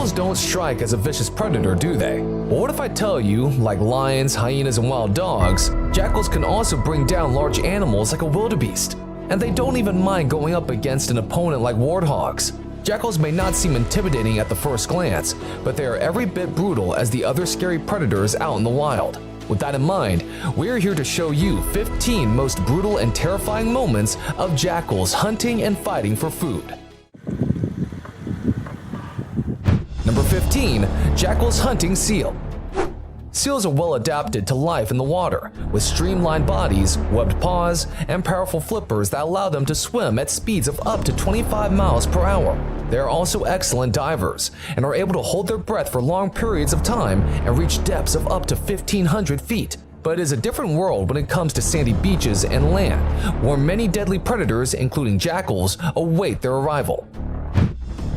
Jackals don't strike as a vicious predator, do they? Well, what if I tell you, like lions, hyenas, and wild dogs, jackals can also bring down large animals like a wildebeest. And they don't even mind going up against an opponent like warthogs. Jackals may not seem intimidating at the first glance, but they are every bit brutal as the other scary predators out in the wild. With that in mind, we're here to show you 15 most brutal and terrifying moments of jackals hunting and fighting for food. Number 15. Jackals hunting seal. Seals are well adapted to life in the water, with streamlined bodies, webbed paws, and powerful flippers that allow them to swim at speeds of up to 25 miles per hour. They are also excellent divers and are able to hold their breath for long periods of time and reach depths of up to 1,500 feet. But it is a different world when it comes to sandy beaches and land, where many deadly predators, including jackals, await their arrival.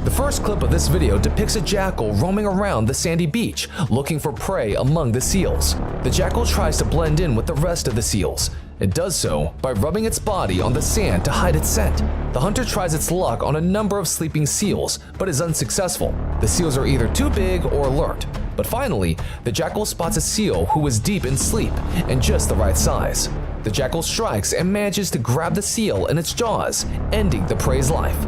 The first clip of this video depicts a jackal roaming around the sandy beach, looking for prey among the seals. The jackal tries to blend in with the rest of the seals. It does so by rubbing its body on the sand to hide its scent. The hunter tries its luck on a number of sleeping seals, but is unsuccessful. The seals are either too big or alert. But finally, the jackal spots a seal who is deep in sleep and just the right size. The jackal strikes and manages to grab the seal in its jaws, ending the prey's life.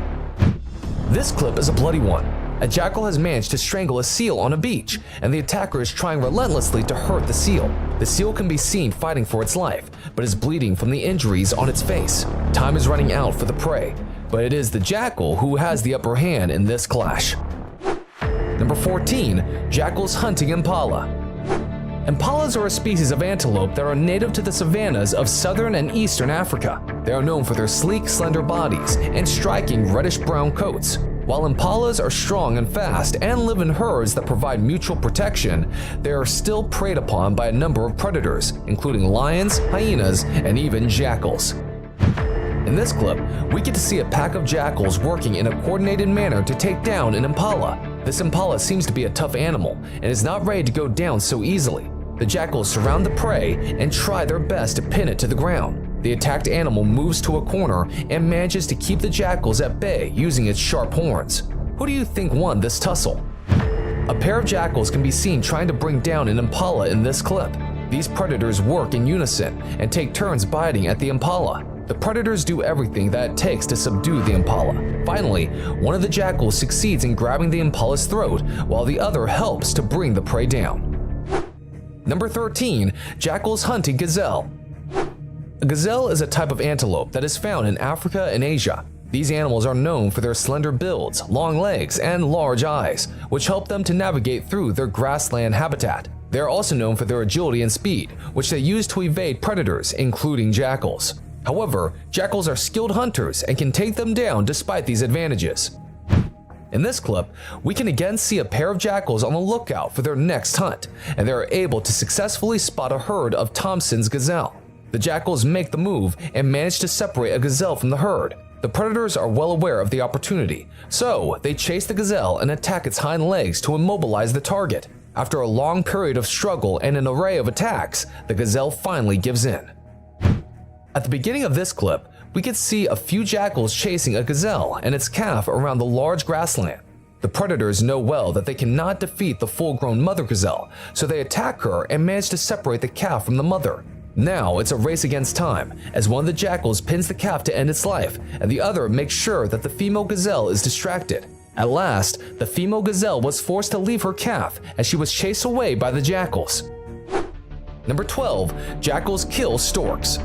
This clip is a bloody one. A jackal has managed to strangle a seal on a beach, and the attacker is trying relentlessly to hurt the seal. The seal can be seen fighting for its life, but is bleeding from the injuries on its face. Time is running out for the prey, but it is the jackal who has the upper hand in this clash. Number 14. Jackals hunting impala. Impalas are a species of antelope that are native to the savannas of southern and eastern Africa. They are known for their sleek, slender bodies and striking reddish-brown coats. While impalas are strong and fast and live in herds that provide mutual protection, they are still preyed upon by a number of predators, including lions, hyenas, and even jackals. In this clip, we get to see a pack of jackals working in a coordinated manner to take down an impala. This impala seems to be a tough animal and is not ready to go down so easily. The jackals surround the prey and try their best to pin it to the ground. The attacked animal moves to a corner and manages to keep the jackals at bay using its sharp horns. Who do you think won this tussle? A pair of jackals can be seen trying to bring down an impala in this clip. These predators work in unison and take turns biting at the impala. The predators do everything that it takes to subdue the impala. Finally, one of the jackals succeeds in grabbing the impala's throat, while the other helps to bring the prey down. Number 13. Jackals hunting gazelle. A gazelle is a type of antelope that is found in Africa and Asia. These animals are known for their slender builds, long legs, and large eyes, which help them to navigate through their grassland habitat. They are also known for their agility and speed, which they use to evade predators, including jackals. However, jackals are skilled hunters and can take them down despite these advantages. In this clip, we can again see a pair of jackals on the lookout for their next hunt, and they are able to successfully spot a herd of Thompson's gazelle. The jackals make the move and manage to separate a gazelle from the herd. The predators are well aware of the opportunity, so they chase the gazelle and attack its hind legs to immobilize the target. After a long period of struggle and an array of attacks, the gazelle finally gives in. At the beginning of this clip, we can see a few jackals chasing a gazelle and its calf around the large grassland. The predators know well that they cannot defeat the full-grown mother gazelle, so they attack her and manage to separate the calf from the mother. Now it's a race against time, as one of the jackals pins the calf to end its life, and the other makes sure that the female gazelle is distracted. At last, the female gazelle was forced to leave her calf as she was chased away by the jackals. Number 12. Jackals kill storks.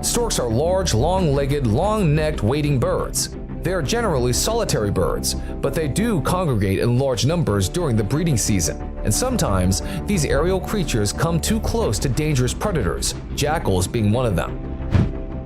Storks are large, long-legged, long-necked wading birds. They are generally solitary birds, but they do congregate in large numbers during the breeding season, and sometimes these aerial creatures come too close to dangerous predators, jackals being one of them.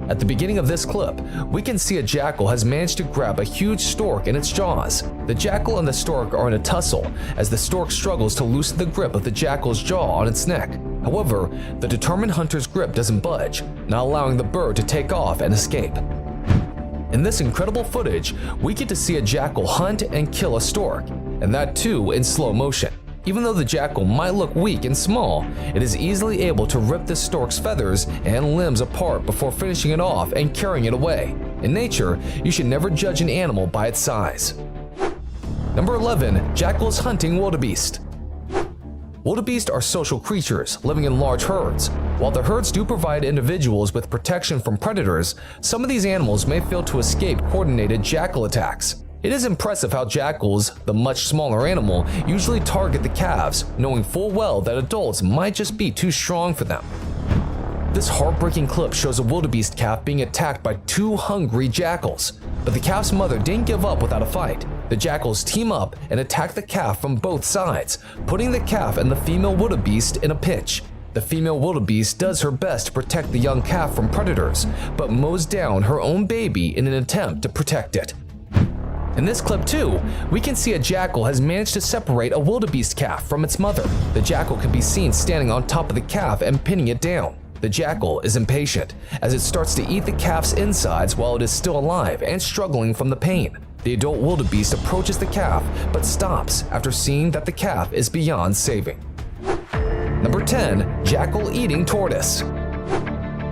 At the beginning of this clip, we can see a jackal has managed to grab a huge stork in its jaws. The jackal and the stork are in a tussle as the stork struggles to loosen the grip of the jackal's jaw on its neck. However, the determined hunter's grip doesn't budge, not allowing the bird to take off and escape. In this incredible footage, we get to see a jackal hunt and kill a stork, and that too in slow motion. Even though the jackal might look weak and small, it is easily able to rip the stork's feathers and limbs apart before finishing it off and carrying it away. In nature, you should never judge an animal by its size. Number 11. Jackals hunting wildebeest. Wildebeest are social creatures living in large herds. While the herds do provide individuals with protection from predators, some of these animals may fail to escape coordinated jackal attacks. It is impressive how jackals, the much smaller animal, usually target the calves, knowing full well that adults might just be too strong for them. This heartbreaking clip shows a wildebeest calf being attacked by two hungry jackals. But the calf's mother didn't give up without a fight. The jackals team up and attack the calf from both sides, putting the calf and the female wildebeest in a pinch. The female wildebeest does her best to protect the young calf from predators, but mows down her own baby in an attempt to protect it. In this clip too, we can see a jackal has managed to separate a wildebeest calf from its mother. The jackal can be seen standing on top of the calf and pinning it down. The jackal is impatient, as it starts to eat the calf's insides while it is still alive and struggling from the pain. The adult wildebeest approaches the calf, but stops after seeing that the calf is beyond saving. Number 10. Jackal eating tortoise.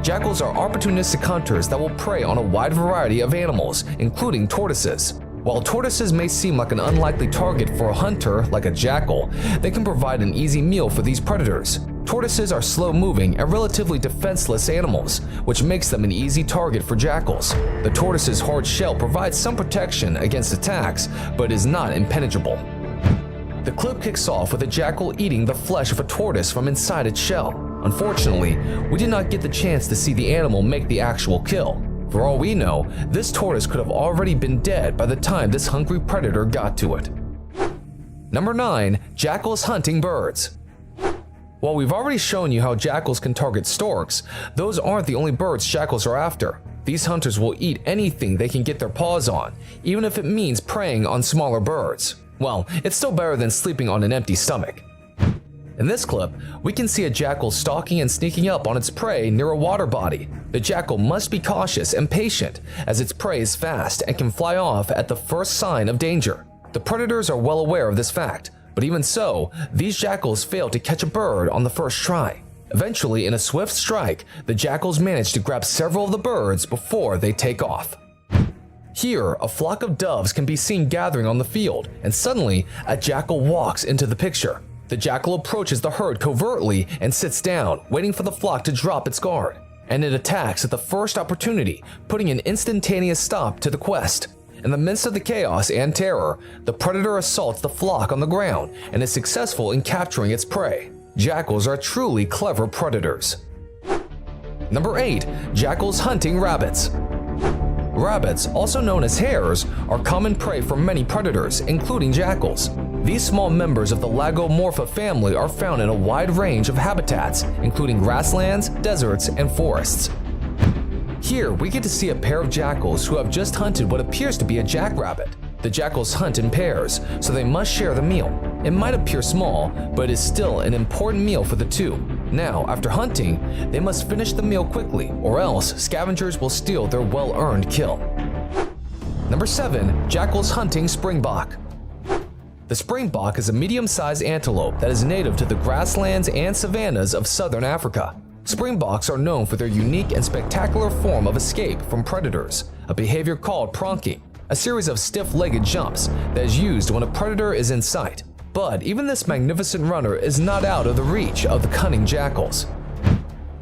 Jackals are opportunistic hunters that will prey on a wide variety of animals, including tortoises. While tortoises may seem like an unlikely target for a hunter like a jackal, they can provide an easy meal for these predators. Tortoises are slow-moving and relatively defenseless animals, which makes them an easy target for jackals. The tortoise's hard shell provides some protection against attacks, but is not impenetrable. The clip kicks off with a jackal eating the flesh of a tortoise from inside its shell. Unfortunately, we did not get the chance to see the animal make the actual kill. For all we know, this tortoise could have already been dead by the time this hungry predator got to it. Number 9. Jackals hunting birds. While we've already shown you how jackals can target storks, those aren't the only birds jackals are after. These hunters will eat anything they can get their paws on, even if it means preying on smaller birds. Well, it's still better than sleeping on an empty stomach. In this clip, we can see a jackal stalking and sneaking up on its prey near a water body. The jackal must be cautious and patient, as its prey is fast and can fly off at the first sign of danger. The predators are well aware of this fact, but even so, these jackals fail to catch a bird on the first try. Eventually, in a swift strike, the jackals manage to grab several of the birds before they take off. Here, a flock of doves can be seen gathering on the field, and suddenly, a jackal walks into the picture. The jackal approaches the herd covertly and sits down, waiting for the flock to drop its guard. And it attacks at the first opportunity, putting an instantaneous stop to the quest. In the midst of the chaos and terror, the predator assaults the flock on the ground and is successful in capturing its prey. Jackals are truly clever predators. Number 8. Jackals hunting rabbits. Rabbits, also known as hares, are common prey for many predators, including jackals. These small members of the Lagomorpha family are found in a wide range of habitats, including grasslands, deserts, and forests. Here, we get to see a pair of jackals who have just hunted what appears to be a jackrabbit. The jackals hunt in pairs, so they must share the meal. It might appear small, but is still an important meal for the two. Now, after hunting, they must finish the meal quickly, or else scavengers will steal their well-earned kill. Number 7. Jackals hunting springbok. The springbok is a medium-sized antelope that is native to the grasslands and savannas of southern Africa. Springboks are known for their unique and spectacular form of escape from predators, a behavior called pronking, a series of stiff-legged jumps that is used when a predator is in sight. But even this magnificent runner is not out of the reach of the cunning jackals.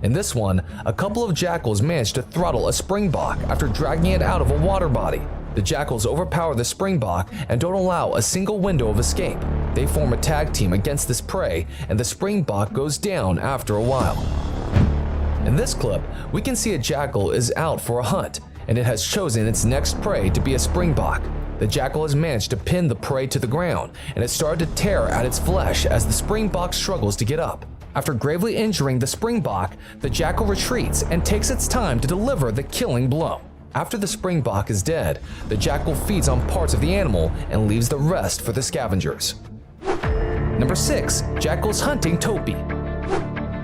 In this one, a couple of jackals managed to throttle a springbok after dragging it out of a water body. The jackals overpower the springbok and don't allow a single window of escape. They form a tag team against this prey, and the springbok goes down after a while. In this clip, we can see a jackal is out for a hunt, and it has chosen its next prey to be a springbok. The jackal has managed to pin the prey to the ground, and it started to tear at its flesh as the springbok struggles to get up. After gravely injuring the springbok, the jackal retreats and takes its time to deliver the killing blow. After the springbok is dead, the jackal feeds on parts of the animal and leaves the rest for the scavengers. Number 6. Jackals hunting topi.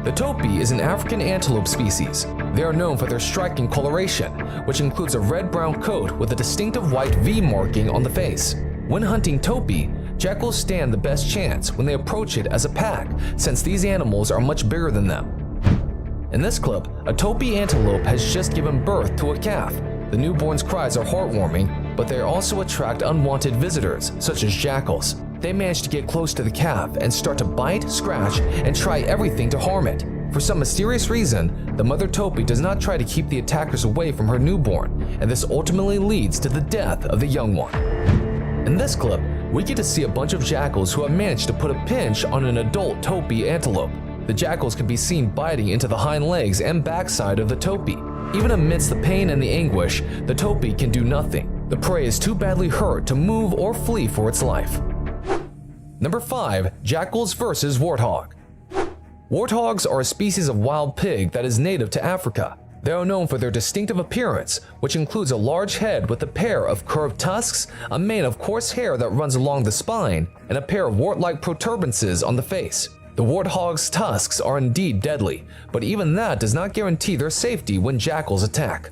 The topi is an African antelope species. They are known for their striking coloration, which includes a red-brown coat with a distinctive white V marking on the face. When hunting topi, jackals stand the best chance when they approach it as a pack, since these animals are much bigger than them. In this clip, a topi antelope has just given birth to a calf. The newborn's cries are heartwarming, but they also attract unwanted visitors, such as jackals. They manage to get close to the calf and start to bite, scratch, and try everything to harm it. For some mysterious reason, the mother topi does not try to keep the attackers away from her newborn, and this ultimately leads to the death of the young one. In this clip, we get to see a bunch of jackals who have managed to put a pinch on an adult topi antelope. The jackals can be seen biting into the hind legs and backside of the topi. Even amidst the pain and the anguish, the topi can do nothing. The prey is too badly hurt to move or flee for its life. Number 5. Jackals versus warthog. Warthogs are a species of wild pig that is native to Africa. They are known for their distinctive appearance, which includes a large head with a pair of curved tusks, a mane of coarse hair that runs along the spine, and a pair of wart-like protuberances on the face. The warthog's tusks are indeed deadly, but even that does not guarantee their safety when jackals attack.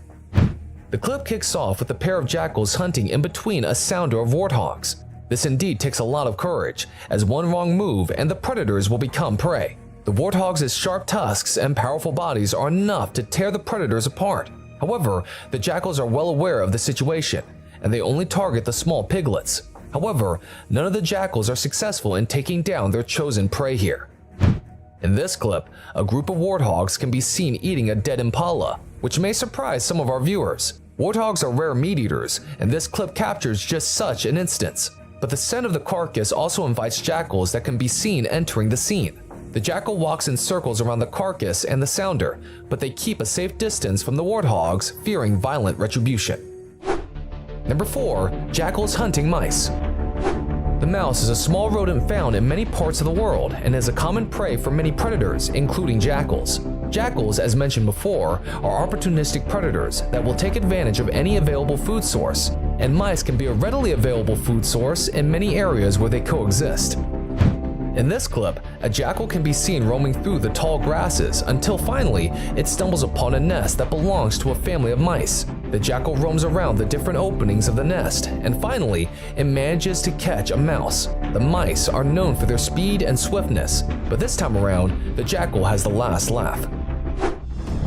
The clip kicks off with a pair of jackals hunting in between a sounder of warthogs. This indeed takes a lot of courage, as one wrong move and the predators will become prey. The warthogs' sharp tusks and powerful bodies are enough to tear the predators apart. However, the jackals are well aware of the situation, and they only target the small piglets. However, none of the jackals are successful in taking down their chosen prey here. In this clip, a group of warthogs can be seen eating a dead impala, which may surprise some of our viewers. Warthogs are rare meat eaters, and this clip captures just such an instance. But the scent of the carcass also invites jackals that can be seen entering the scene. The jackal walks in circles around the carcass and the sounder, but they keep a safe distance from the warthogs, fearing violent retribution. Number 4. Jackals hunting mice. The mouse is a small rodent found in many parts of the world and is a common prey for many predators, including jackals. Jackals, as mentioned before, are opportunistic predators that will take advantage of any available food source, and mice can be a readily available food source in many areas where they coexist. In this clip, a jackal can be seen roaming through the tall grasses until finally it stumbles upon a nest that belongs to a family of mice. The jackal roams around the different openings of the nest, and finally, it manages to catch a mouse. The mice are known for their speed and swiftness, but this time around, the jackal has the last laugh.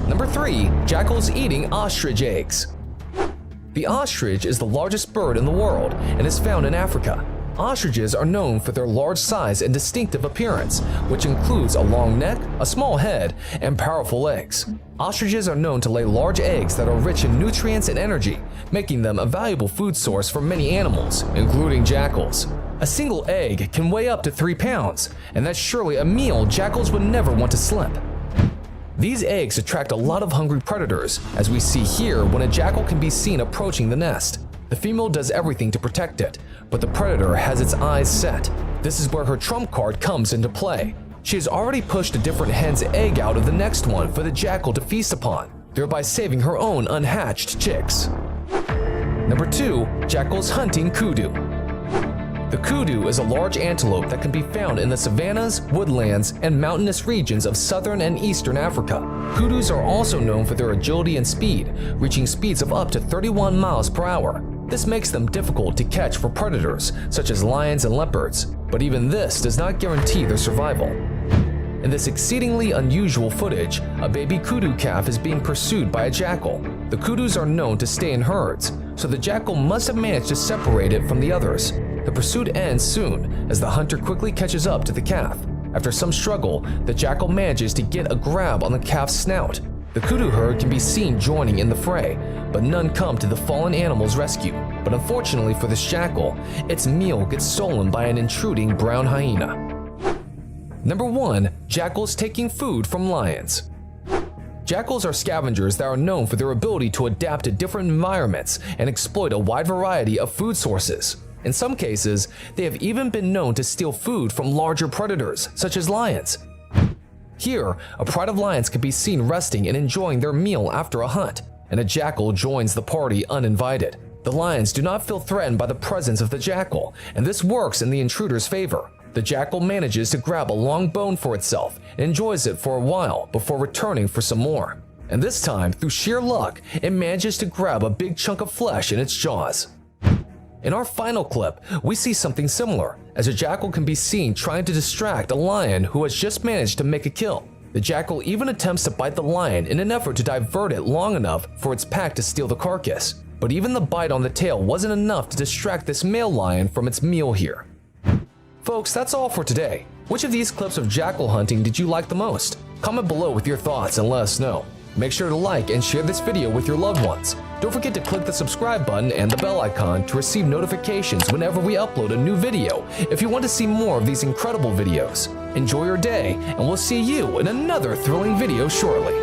Number 3. Jackals eating ostrich eggs. The ostrich is the largest bird in the world and is found in Africa. Ostriches are known for their large size and distinctive appearance, which includes a long neck, a small head, and powerful legs. Ostriches are known to lay large eggs that are rich in nutrients and energy, making them a valuable food source for many animals, including jackals. A single egg can weigh up to 3 pounds, and that's surely a meal jackals would never want to slip. These eggs attract a lot of hungry predators, as we see here when a jackal can be seen approaching the nest. The female does everything to protect it, but the predator has its eyes set. This is where her trump card comes into play. She has already pushed a different hen's egg out of the next one for the jackal to feast upon, thereby saving her own unhatched chicks. Number 2. Jackals hunting kudu. The kudu is a large antelope that can be found in the savannas, woodlands, and mountainous regions of southern and eastern Africa. Kudus are also known for their agility and speed, reaching speeds of up to 31 miles per hour. This makes them difficult to catch for predators, such as lions and leopards, but even this does not guarantee their survival. In this exceedingly unusual footage, a baby kudu calf is being pursued by a jackal. The kudus are known to stay in herds, so the jackal must have managed to separate it from the others. The pursuit ends soon, as the hunter quickly catches up to the calf. After some struggle, the jackal manages to get a grab on the calf's snout. The kudu herd can be seen joining in the fray, but none come to the fallen animal's rescue. But unfortunately for this jackal, its meal gets stolen by an intruding brown hyena. Number 1. Jackals taking food from lions. Jackals are scavengers that are known for their ability to adapt to different environments and exploit a wide variety of food sources. In some cases, they have even been known to steal food from larger predators, such as lions. Here, a pride of lions can be seen resting and enjoying their meal after a hunt, and a jackal joins the party uninvited. The lions do not feel threatened by the presence of the jackal, and this works in the intruder's favor. The jackal manages to grab a long bone for itself and enjoys it for a while before returning for some more. And this time, through sheer luck, it manages to grab a big chunk of flesh in its jaws. In our final clip, we see something similar, as a jackal can be seen trying to distract a lion who has just managed to make a kill. The jackal even attempts to bite the lion in an effort to divert it long enough for its pack to steal the carcass. but even the bite on the tail wasn't enough to distract this male lion from its meal here. Folks, that's all for today. Which of these clips of jackal hunting did you like the most? Comment below with your thoughts and let us know. Make sure to like and share this video with your loved ones. Don't forget to click the subscribe button and the bell icon to receive notifications whenever we upload a new video if you want to see more of these incredible videos. Enjoy your day, and we'll see you in another thrilling video shortly.